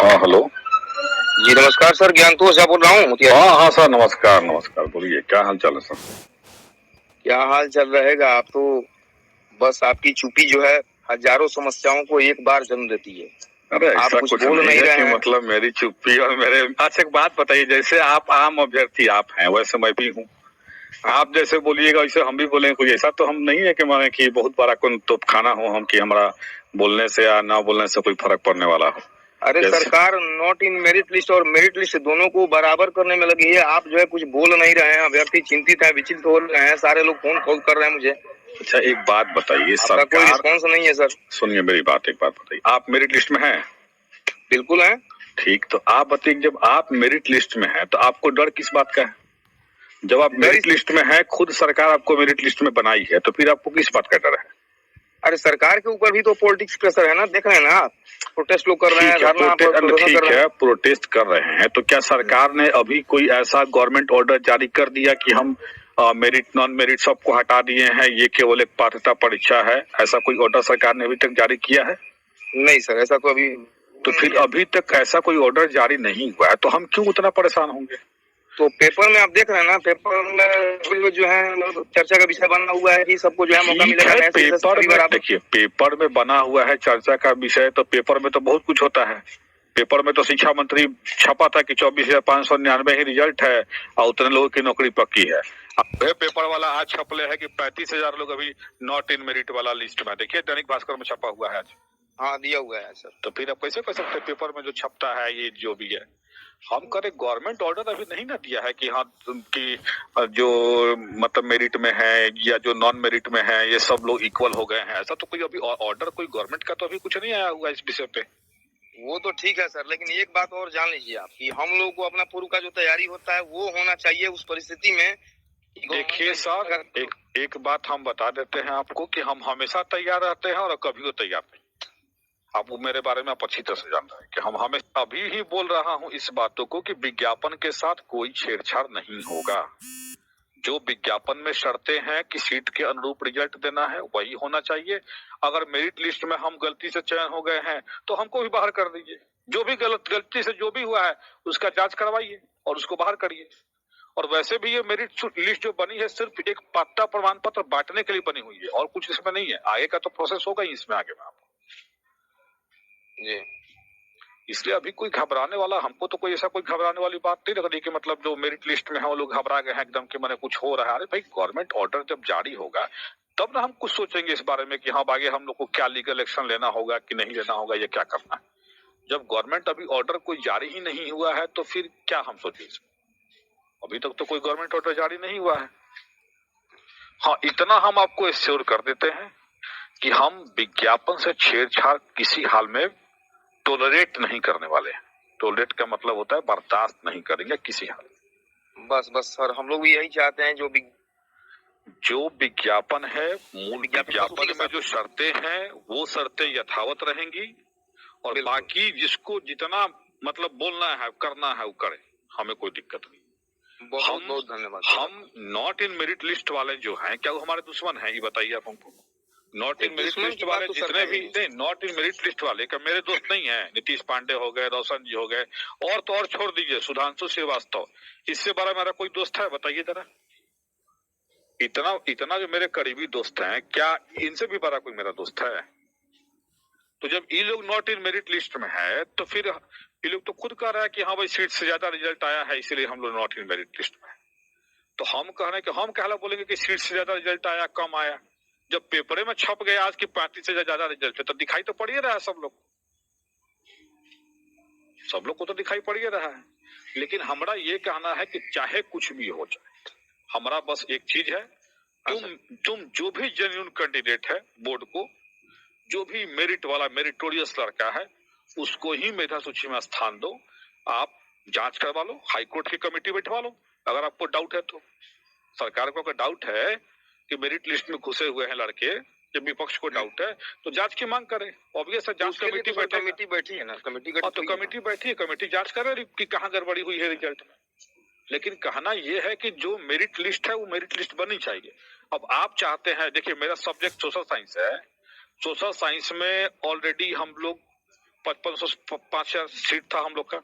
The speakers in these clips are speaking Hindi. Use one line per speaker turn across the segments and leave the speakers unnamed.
हाँ हेलो।
जी नमस्कार सर, ज्ञानतोष झा बोल रहा हूँ।
हाँ हाँ सर, नमस्कार नमस्कार, बोलिए क्या हाल चाल है सर?
क्या हाल चल रहेगा? आप तो बस आपकी चुप्पी जो है हजारों समस्याओं को एक बार जन्म देती है।
अरे
आप
ऐसा
कुछ
कुछ
बोल
नहीं
नहीं
है
रहे
कि
हैं।
मतलब मेरी चुप्पी और मेरे। अच्छा एक बात बताइए, जैसे आप आम अभ्यर्थी आप हैं वैसे मैं भी हूँ। आप जैसे बोलिएगा वैसे हम भी बोलेंगे। कोई ऐसा तो हम नहीं है कि माने कि बहुत बड़ा कोई तोपखाना हो हम, कि हमारा बोलने से या ना बोलने से कोई फर्क पड़ने वाला हो।
अरे सरकार नॉट इन मेरिट लिस्ट और मेरिट लिस्ट दोनों को बराबर करने में लगी है। आप जो है कुछ बोल नहीं रहे हैं। अभ्यर्थी चिंतित है, विचलित हो रहे हैं। सारे लोग फोन कॉल कर रहे हैं मुझे।
अच्छा एक बात बताइए,
आपका कोई
सरकार
रिस्पॉन्स नहीं है सर।
सुनिए मेरी बात, एक बात बताइए, आप मेरिट लिस्ट में हैं?
बिल्कुल है।
ठीक, तो आप बताइए जब आप मेरिट लिस्ट में हैं तो आपको डर किस बात का है? जब आप मेरिट लिस्ट में है, खुद सरकार आपको मेरिट लिस्ट में बनाई है, तो फिर आपको किस बात का डर है?
अरे सरकार के ऊपर भी तो पॉलिटिक्स प्रेशर है ना, देख रहे हैं ना आप। प्रोटेस्ट लोग कर रहे हैं, धरना प्रदर्शन कर रहे हैं।
प्रोटेस्ट कर रहे हैं तो क्या सरकार ने अभी कोई ऐसा गवर्नमेंट ऑर्डर जारी कर दिया कि हम मेरिट नॉन मेरिट सबको हटा दिए हैं, ये केवल एक पात्रता परीक्षा है? ऐसा कोई ऑर्डर सरकार ने अभी तक जारी किया है?
नहीं सर, ऐसा तो अभी।
तो फिर अभी तक ऐसा कोई ऑर्डर जारी नहीं हुआ है तो हम क्यों उतना परेशान होंगे?
तो पेपर में आप देख रहे हैं ना, पेपर में जो है चर्चा का विषय बना हुआ है कि सबको जो है मौका मिलेगा।
पेपर में देखिए, पेपर में बना हुआ है चर्चा का विषय, तो पेपर में तो बहुत कुछ होता है। पेपर में तो शिक्षा मंत्री छपा था कि 24,599 ही रिजल्ट है और उतने लोगों की नौकरी पक्की है। अब पेपर वाला आज छपले है कि 35,000 लोग अभी नॉट इन मेरिट वाला लिस्ट में। देखिए दैनिक भास्कर में छपा हुआ है आज।
हाँ दिया हुआ है सर।
तो फिर आप कैसे कह सकते हैं पेपर में जो छपता है ये जो भी है? हम करे गवर्नमेंट ऑर्डर अभी नहीं ना दिया है कि हाँ कि जो मतलब मेरिट में है या जो नॉन मेरिट में है ये सब लोग इक्वल हो गए हैं। ऐसा तो कोई अभी ऑर्डर कोई गवर्नमेंट का तो अभी कुछ नहीं आया हुआ इस विषय पे।
वो तो ठीक है सर, लेकिन एक बात और जान लीजिए आप कि हम लोगों को अपना पूर्व का जो तैयारी होता है वो होना चाहिए उस परिस्थिति में।
देखिए सर, एक बात हम बता देते हैं आपको कि हम हमेशा तैयार रहते हैं और कभी वो तैयार नहीं। आप मेरे बारे में आप अच्छी तरह से जानते हैं कि हम हमेशा अभी ही बोल रहा हूं इस बातों को कि विज्ञापन के साथ कोई छेड़छाड़ नहीं होगा। जो विज्ञापन में शर्तें हैं कि सीट के अनुरूप रिजल्ट देना है वही होना चाहिए। अगर मेरिट लिस्ट में हम गलती से चयन हो गए हैं तो हमको भी बाहर कर दीजिए। जो भी गलती से जो भी हुआ है उसका जांच करवाइए और उसको बाहर करिए। और वैसे भी ये मेरिट लिस्ट जो बनी है सिर्फ एक पात्रता प्रमाण पत्र बांटने के लिए बनी हुई है और कुछ इसमें नहीं है। आगे का तो प्रोसेस होगा ही इसमें आगे में आपको जी। इसलिए अभी कोई घबराने वाला, हमको तो कोई ऐसा कोई घबराने वाली बात नहीं लग रही कि मतलब जो मेरिट लिस्ट में है वो लोग घबरा गए हैं एकदम कि मैंने कुछ हो रहा है। अरे भाई गवर्नमेंट ऑर्डर जब जारी होगा तब ना हम कुछ सोचेंगे इस बारे में कि हाँ आगे हम लोग को क्या लीगल एक्शन लेना होगा कि नहीं लेना होगा, ये क्या करना है। जब गवर्नमेंट अभी ऑर्डर कोई जारी ही नहीं हुआ है तो फिर क्या हम सोचे इसमें? अभी तक तो कोई गवर्नमेंट ऑर्डर जारी नहीं हुआ है। हाँ इतना हम आपको एश्योर कर देते हैं कि हम विज्ञापन से छेड़छाड़ किसी हाल में टोलरेट नहीं करने वाले हैं। टोलरेट का मतलब होता है बर्दाश्त नहीं करेंगे किसी हाल में।
बस बस सर, हम लोग भी यही चाहते हैं।
जो विज्ञापन है, मूल विज्ञापन में जो शर्तें हैं वो शर्तें यथावत रहेंगी और बाकी जिसको जितना मतलब बोलना है करना है वो करे, हमें कोई दिक्कत नहीं।
बहुत बहुत धन्यवाद।
हम नॉट इन मेरिट लिस्ट वाले जो हैं क्या वो हमारे दुश्मन हैं? ये बताइए आप हमको। नॉट इन मेरिट लिस्ट वाले जितने भी नहीं, नॉट इन मेरिट लिस्ट वाले का मेरे दोस्त नहीं है। नीतीश पांडे हो गए, रोशन जी हो गए, और तो और छोड़ दीजिए सुधांशु श्रीवास्तव, इससे बड़ा मेरा कोई दोस्त है बताइए जरा। इतना इतना जो मेरे करीबी दोस्त हैं, क्या इनसे भी बड़ा कोई मेरा दोस्त है? तो जब ये लोग नॉट इन मेरिट लिस्ट में है तो फिर ये लोग तो खुद कह रहा है कि हाँ भाई सीट से ज्यादा रिजल्ट आया है इसलिए हम लोग नॉट इन मेरिट लिस्ट में है। तो हम कह रहे हैं कि हम कहला बोलेंगे कि सीट से ज्यादा रिजल्ट आया कम आया? जब पेपरे में छप गए आज की 35 से ज्यादा रिजल्ट है तो दिखाई तो पड़ ही रहा है सब लोग को तो दिखाई पड़ ही रहा है। लेकिन हमारा ये कहना है कि चाहे कुछ भी हो जाए, हमारा बस एक चीज है, तुम जो भी जेन्युइन कैंडिडेट है बोर्ड को, जो भी मेरिट वाला मेरिटोरियस लड़का है उसको ही मेधा सूची में स्थान दो। आप जांच करवा लो, हाईकोर्ट की कमेटी बैठवा लो अगर आपको डाउट है तो। सरकार को अगर डाउट है कि मेरिट लिस्ट में घुसे हुए हैं लड़के, जब विपक्ष को डाउट है तो जांच की मांग करे। ऑब्वियस है, जांच कमेटी
बैठी है ना, कमेटी
बैठी है, कमेटी जांच करे कि कहाँ गड़बड़ी हुई है रिजल्ट में। लेकिन कहना यह है कि जो मेरिट लिस्ट है वो मेरिट लिस्ट बननी चाहिए। अब आप चाहते हैं, देखिए मेरा सब्जेक्ट सोशल साइंस है, सोशल साइंस में ऑलरेडी हम लोग 5500 5,000 सीट था हम लोग का।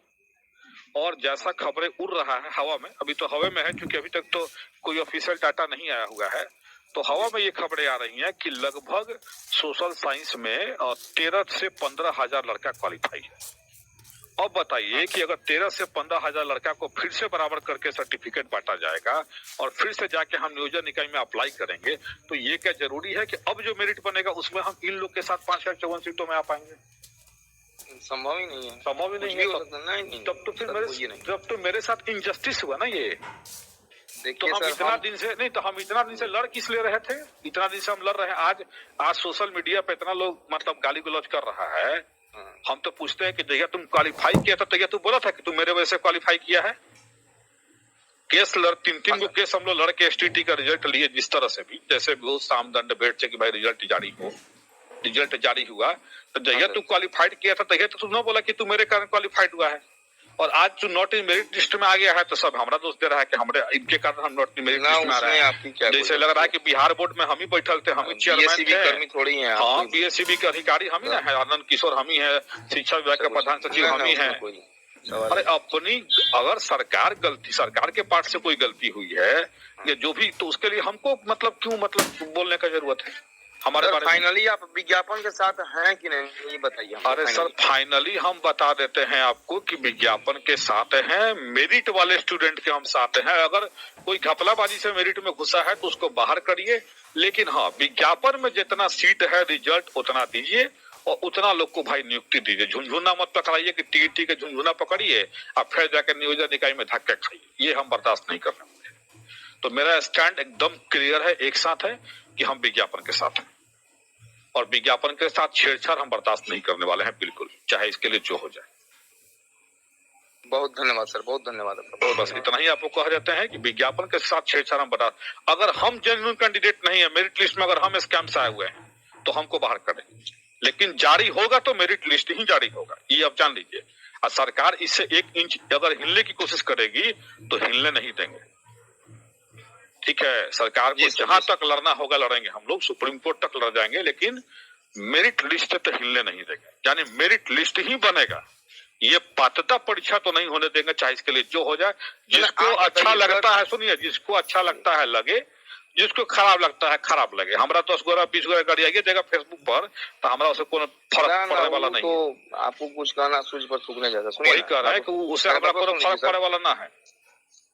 और जैसा खबरें उड़ रहा है हवा में, अभी तो हवा में है क्योंकि अभी तक तो कोई ऑफिशियल डाटा नहीं आया हुआ है, तो हवा में ये खबरें आ रही हैं कि लगभग सोशल साइंस में 13 से 15 हजार लड़का क्वालिफाई है। अब बताइए कि अगर 13 से 15 हजार लड़का को फिर से बराबर करके सर्टिफिकेट बांटा जाएगा और फिर से जाके हम नियोजन इकाई में अप्लाई करेंगे, तो ये क्या जरूरी है कि अब जो मेरिट बनेगा उसमें हम इन लोग के साथ 5,54 सीटों में आ पाएंगे?
संभव ही नहीं है,
संभव ही नहीं है। तब तो फिर मेरे साथ इनजस्टिस हुआ ना ये। तो हम इतना दिन से नहीं, तो हम इतना दिन से लड़ किस ले रहे थे? इतना दिन से हम लड़ रहे हैं। आज सोशल मीडिया पे इतना लोग मतलब गाली गलौज कर रहा है। हम तो पूछते हैं कि जैया तुम क्वालिफाई किया था तैया तू बोला था कि तुम मेरे वजह से क्वालिफाई किया है? केस लड़ 3-3 गो केस हम लोग लड़ के एसटीटी का रिजल्ट लिए, जिस तरह से भी, जैसे भी साम दंड बैठ से कि भाई रिजल्ट जारी हुआ, तो जैया तू क्वालिफाइड किया था तैया तो तू न बोला कि तू मेरे कारण क्वालिफाइड हुआ है। और आज जो नॉट इन मेरिट लिस्ट में आ गया है तो सब हमारा दोष दे रहा है कि हमारे इनके कारण हम नॉट इन मेरिट लिस्ट में आ रहे हैं। जैसे लग रहा है कि बिहार बोर्ड में हम ही बैठल थे, हम ही चेयरमैन थे,
थोड़ी है।
हाँ, बीएससीबी के अधिकारी हम ही ना है, आनंद किशोर हम ही है, शिक्षा विभाग के प्रधान सचिव हम ही है। अरे अपनी अगर सरकार के पार्ट से कोई गलती हुई है या जो भी, तो उसके लिए हमको क्यों बोलने का जरूरत है हमारे बारे में?
फाइनली आप विज्ञापन के साथ हैं कि नहीं, ये बताइए।
अरे सर, फाइनली हम बता देते हैं आपको कि विज्ञापन के साथ हैं, मेरिट वाले स्टूडेंट के हम साथ हैं। अगर कोई घपलाबाजी से मेरिट में घुसा है तो उसको बाहर करिए, लेकिन हाँ, विज्ञापन में जितना सीट है रिजल्ट उतना दीजिए और उतना लोग को भाई नियुक्ति दीजिए। झुंझुना मत पकड़ाइए कि टीईटी के झुंझुना पकड़िए अब फिर जाकर नियोजन इकाई में धक्के खाइए, ये हम बर्दाश्त नहीं कर रहे। तो मेरा स्टैंड एकदम क्लियर है, एक साथ है कि हम विज्ञापन के साथ हैं और विज्ञापन के साथ छेड़छाड़ हम बर्दाश्त नहीं करने वाले हैं, बिल्कुल, चाहे इसके लिए जो हो जाए।
बहुत धन्यवाद सर, बहुत धन्यवाद।
बस इतना ही आपको कह देते हैं कि विज्ञापन के साथ छेड़छाड़ हम बर्दाश्त, अगर हम जेन्युइन कैंडिडेट नहीं है मेरिट लिस्ट में, अगर हम स्कैम से आए हुए हैं तो हमको बाहर करें, लेकिन जारी होगा तो मेरिट लिस्ट ही जारी होगा, ये आप जान लीजिए। और सरकार इससे 1 इंच अगर हिलने की कोशिश करेगी तो हिलने नहीं देंगे, ठीक है? सरकार को जहां तक लड़ना होगा लड़ेंगे हम लोग, सुप्रीम कोर्ट तक लड़ जाएंगे, लेकिन मेरिट लिस्ट तो हिलने नहीं देंगे। यानी मेरिट लिस्ट ही बनेगा, ये पात्रता परीक्षा तो नहीं होने देंगे, चाहे इसके लिए जो हो जाए। जिसको अच्छा लगता है, सुनिए, जिसको अच्छा लगता है लगे, जिसको खराब लगता है खराब लगे। हमारा 10 गोरा 20 गोरा गाड़ी आगे देगा फेसबुक पर, तो हमारा उससे कोई फर्क पड़ने वाला नहीं है।
तो आपको कुछ कहना सूझ पर सूखने जैसा,
वही कह रहा है कि उससे हमारा कोई फर्क पड़ने वाला ना है।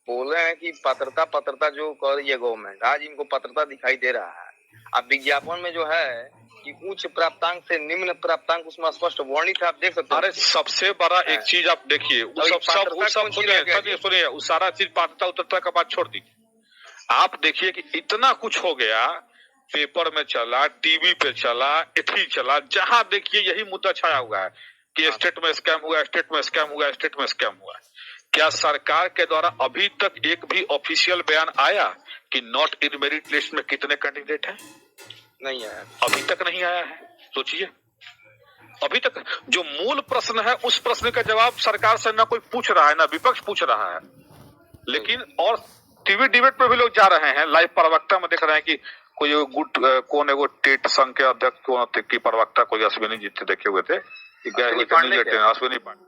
बोल रहे हैं कि पात्रता जो कर रही है गवर्नमेंट, आज इनको पात्रता दिखाई दे रहा है। अब विज्ञापन में जो है कि उच्च प्राप्तांक से निम्न प्राप्तांक उसमें स्पष्ट वर्णित है, आप देख सकते हैं।
अरे सबसे बड़ा एक चीज आप देखिए, सुनिए, उस सारा चीज पात्रता उतरता का बात छोड़ दीजिए। आप देखिए कि इतना कुछ हो गया, पेपर में चला, टीवी पे चला, इथी चला, जहां देखिए यही मुद्दा छाया हुआ है कि स्टेट में स्कैम हुआ, स्टेट में स्कैम हुआ, स्टेट में स्कैम हुआ। क्या सरकार के द्वारा अभी तक एक भी ऑफिशियल बयान आया कि नॉट इन मेरिट लिस्ट में कितने कैंडिडेट हैं?
नहीं आया,
अभी तक नहीं आया है। सोचिए, अभी तक जो मूल प्रश्न है उस प्रश्न का जवाब सरकार से ना कोई पूछ रहा है, ना विपक्ष पूछ रहा है। लेकिन और टीवी डिबेट पे भी लोग जा रहे हैं, लाइव प्रवक्ता में देख रहे हैं कि कोई कौन है वो टेट संघ के अध्यक्ष कौन थे की प्रवक्ता, कोई अश्विनी जी थे, देखे हुए थे, अश्विनी पांडे।